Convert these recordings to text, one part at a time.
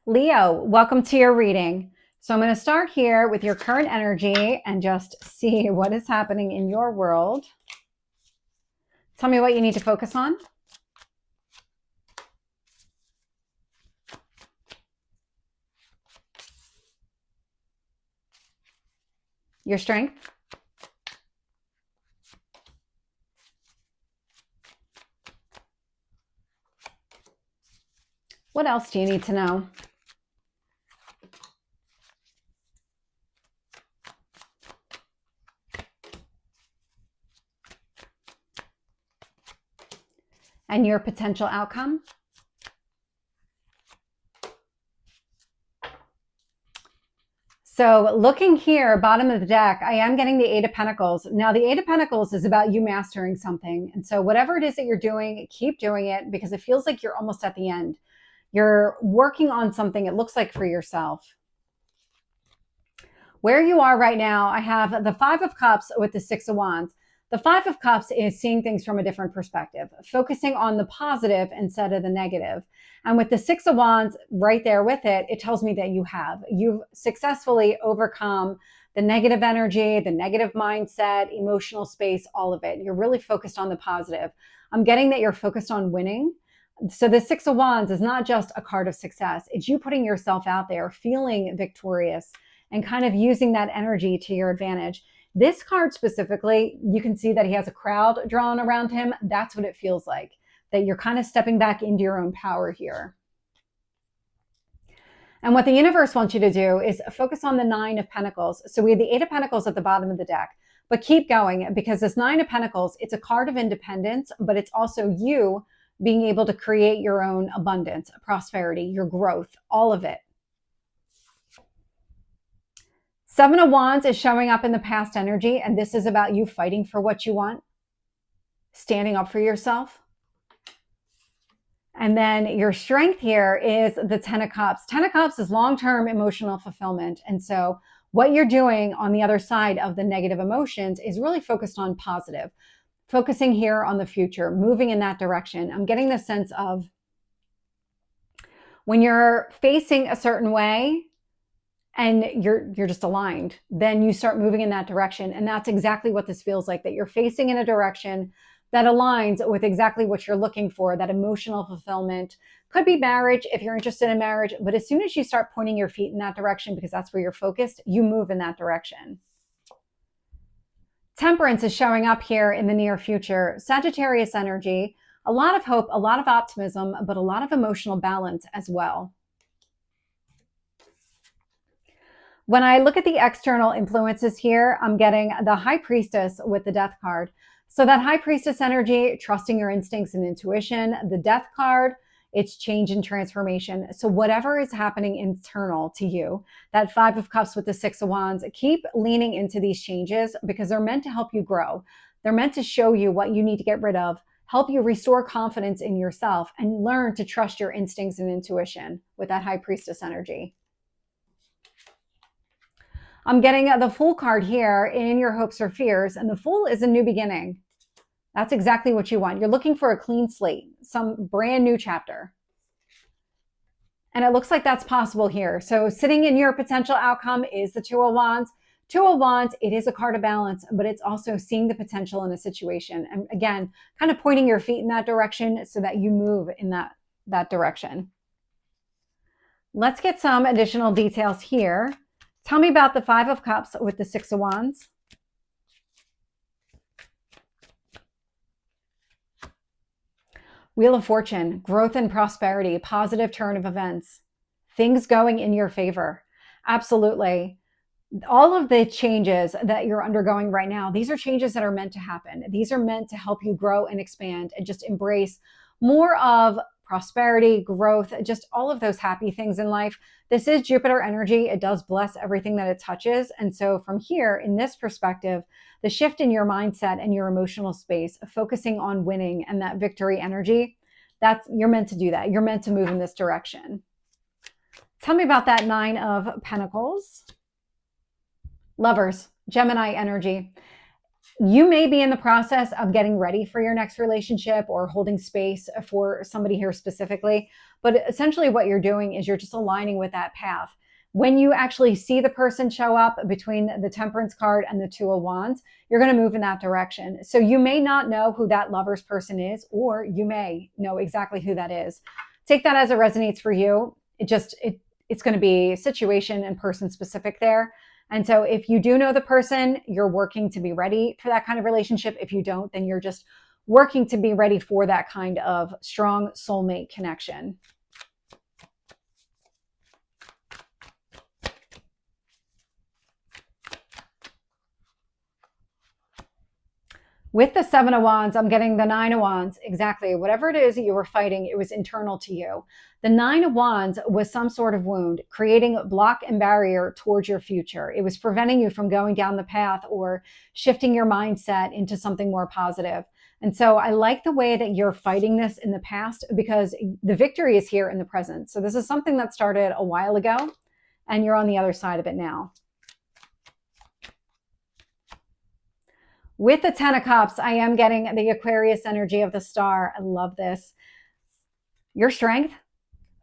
Leo, welcome to your reading. So I'm going to start here with your current energy and just see what is happening in your world. Tell me what you need to focus on. Your strength. What else do you need to know? And your potential outcome. So looking here, bottom of the deck, I am getting the Eight of Pentacles. Now the Eight of Pentacles is about you mastering something. And so whatever it is that you're doing, keep doing it because it feels like you're almost at the end. You're working on something, it looks like, for yourself. Where you are right now, I have the Five of Cups with the Six of Wands. The Five of Cups is seeing things from a different perspective, focusing on the positive instead of the negative. And with the Six of Wands right there with it, it tells me that you've successfully overcome the negative energy, the negative mindset, emotional space, all of it. You're really focused on the positive. I'm getting that you're focused on winning. So the Six of Wands is not just a card of success. It's you putting yourself out there, feeling victorious, and kind of using that energy to your advantage. This card specifically, you can see that he has a crowd drawn around him. That's what it feels like, that you're kind of stepping back into your own power here. And what the universe wants you to do is focus on the Nine of Pentacles. So we have the Eight of Pentacles at the bottom of the deck, but keep going because this Nine of Pentacles, it's a card of independence, but it's also you being able to create your own abundance, prosperity, your growth, all of it. Seven of Wands is showing up in the past energy, and this is about you fighting for what you want, standing up for yourself. And then your strength here is the Ten of Cups. Ten of Cups is long-term emotional fulfillment. And so what you're doing on the other side of the negative emotions is really focused on positive, focusing here on the future, moving in that direction. I'm getting the sense of when you're facing a certain way, and you're just aligned, then you start moving in that direction. And that's exactly what this feels like, that you're facing in a direction that aligns with exactly what you're looking for, that emotional fulfillment. Could be marriage if you're interested in marriage, but as soon as you start pointing your feet in that direction, because that's where you're focused, you move in that direction. Temperance is showing up here in the near future. Sagittarius energy, a lot of hope, a lot of optimism, but a lot of emotional balance as well. When I look at the external influences here, I'm getting the High Priestess with the Death card. So that High Priestess energy, trusting your instincts and intuition. The Death card, it's change and transformation. So whatever is happening internal to you, that Five of Cups with the Six of Wands, keep leaning into these changes because they're meant to help you grow. They're meant to show you what you need to get rid of, help you restore confidence in yourself, and learn to trust your instincts and intuition with that High Priestess energy. I'm getting the Fool card here in your hopes or fears, and the Fool is a new beginning. That's exactly what you want. You're looking for a clean slate, some brand new chapter. And it looks like that's possible here. So sitting in your potential outcome is the Two of Wands. Two of Wands, it is a card of balance, but it's also seeing the potential in a situation. And again, kind of pointing your feet in that direction so that you move in that direction. Let's get some additional details here. Tell me about the Five of Cups with the Six of Wands. Wheel of Fortune, growth and prosperity, positive turn of events, things going in your favor. Absolutely. All of the changes that you're undergoing right now, these are changes that are meant to happen. These are meant to help you grow and expand and just embrace more of prosperity, growth, just all of those happy things in life. This is Jupiter energy. It does bless everything that it touches. And so from here, in this perspective, the shift in your mindset and your emotional space, focusing on winning and that victory energy, you're meant to do that. You're meant to move in this direction. Tell me about that Nine of Pentacles. Lovers, Gemini energy. You may be in the process of getting ready for your next relationship or holding space for somebody here specifically. But essentially, what you're doing is you're just aligning with that path. When you actually see the person show up between the Temperance card and the Two of Wands, you're going to move in that direction. So you may not know who that lover's person is, or you may know exactly who that is. Take that as it resonates for you. It's going to be situation and person specific there. And so if you do know the person, you're working to be ready for that kind of relationship. If you don't, then you're just working to be ready for that kind of strong soulmate connection. With the Seven of Wands, I'm getting the Nine of Wands. Exactly. Whatever it is that you were fighting, it was internal to you. The Nine of Wands was some sort of wound, creating a block and barrier towards your future. It was preventing you from going down the path or shifting your mindset into something more positive. And so I like the way that you're fighting this in the past, because the victory is here in the present. So this is something that started a while ago, and you're on the other side of it now. With the Ten of Cups, I am getting the Aquarius energy of the star. I love this. Your strength,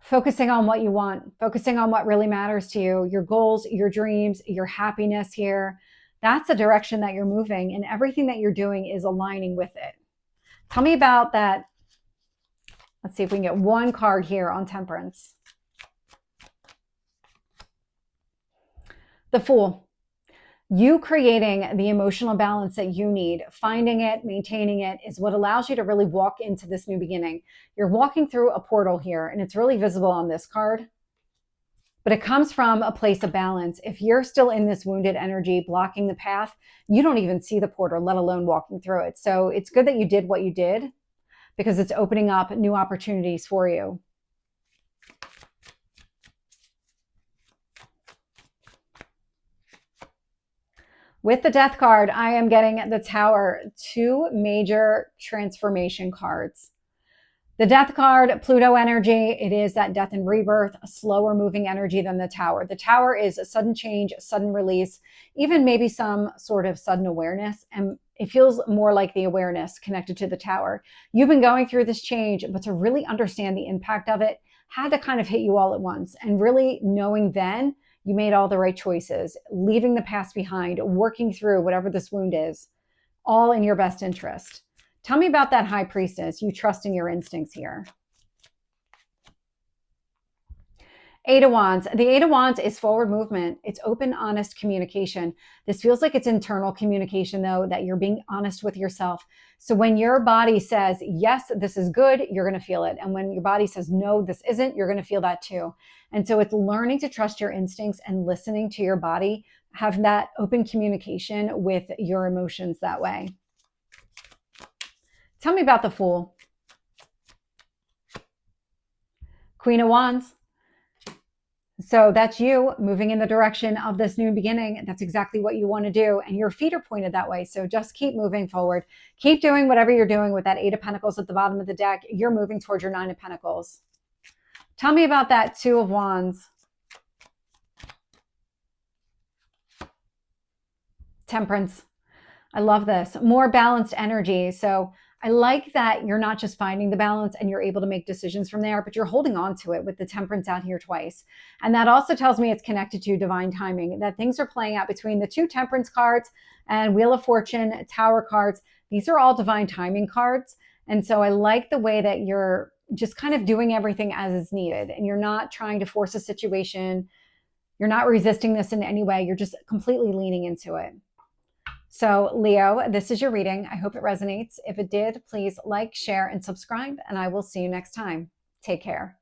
focusing on what you want, focusing on what really matters to you, your goals, your dreams, your happiness here. That's the direction that you're moving, and everything that you're doing is aligning with it. Tell me about that. Let's see if we can get one card here on Temperance. The Fool. You creating the emotional balance that you need, finding it, maintaining it, is what allows you to really walk into this new beginning. You're walking through a portal here, and it's really visible on this card. But it comes from a place of balance. If you're still in this wounded energy blocking the path, you don't even see the portal, let alone walking through it. So it's good that you did what you did, because it's opening up new opportunities for you. With the Death card, I am getting the Tower, two major transformation cards. The Death card, Pluto energy, it is that death and rebirth, a slower moving energy than the Tower. The Tower is a sudden change, a sudden release, even maybe some sort of sudden awareness. And it feels more like the awareness connected to the Tower. You've been going through this change, but to really understand the impact of it had to kind of hit you all at once. And really knowing then, you made all the right choices, leaving the past behind, working through whatever this wound is, all in your best interest. Tell me about that High Priestess, you trusting your instincts here. Eight of Wands. The Eight of Wands is forward movement. It's open, honest communication. This feels like it's internal communication, though, that you're being honest with yourself. So when your body says, yes, this is good, you're going to feel it. And when your body says, no, this isn't, you're going to feel that too. And so it's learning to trust your instincts and listening to your body, have that open communication with your emotions that way. Tell me about the Fool. Queen of Wands. So that's you moving in the direction of this new beginning. That's exactly what you want to do. And your feet are pointed that way. So just keep moving forward. Keep doing whatever you're doing with that Eight of Pentacles at the bottom of the deck. You're moving towards your Nine of Pentacles. Tell me about that Two of Wands. Temperance. I love this. More balanced energy. So I like that you're not just finding the balance and you're able to make decisions from there, but you're holding on to it with the Temperance out here twice. And that also tells me it's connected to divine timing, that things are playing out between the two Temperance cards and Wheel of Fortune, Tower cards. These are all divine timing cards. And so I like the way that you're just kind of doing everything as is needed. And you're not trying to force a situation. You're not resisting this in any way. You're just completely leaning into it. So Leo, this is your reading. I hope it resonates. If it did, please like, share, and subscribe, and I will see you next time. Take care.